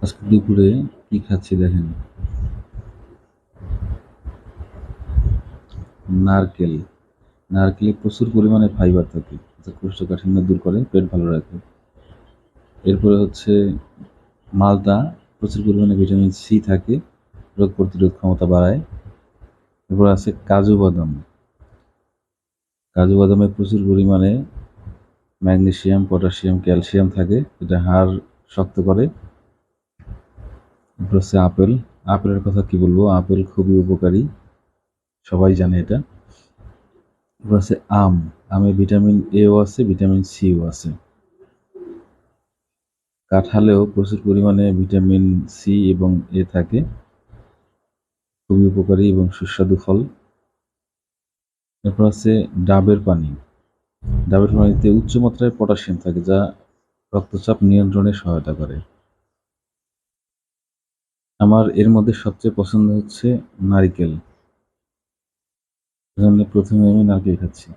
আজকে দুপুরে কি খাচ্ছি দেখেন, নারকেল। নারকেলে প্রচুর পরিমাণে ফাইবার থাকে, যা কোষ্ঠকাঠিন্য দূর করে, পেট ভালো রাখে। এরপরে হচ্ছে মালটা, প্রচুর পরিমাণে ভিটামিন সি থাকে, রোগ প্রতিরোধ ক্ষমতা বাড়ায়। এরপর আছে কাজু বাদাম। কাজু বাদামে প্রচুর পরিমাণে ম্যাগনেসিয়াম, পটাশিয়াম, ক্যালসিয়াম থাকে, যেটা হাড় শক্ত করে। এরপর হচ্ছে আপেল। আপেলের কথা কি বলবো, আপেল খুবই উপকারী, সবাই জানে এটা। এরপর আছে আম। আমে ভিটামিন এও আছে, ভিটামিন সিও আছে। কাঁঠালেও প্রচুর পরিমাণে ভিটামিন সি এবং এ থাকে, খুবই উপকারী এবং সুস্বাদু ফল। এরপর আছে ডাবের পানি। ডাবের পানিতে উচ্চ মাত্রায় পটাশিয়াম থাকে, যা রক্তচাপ নিয়ন্ত্রণে সহায়তা করে। আমার এর মধ্যে সবচেয়ে পছন্দ হচ্ছে নারিকেল, এজন্য প্রথমে আমি নারকেল খাচ্ছি।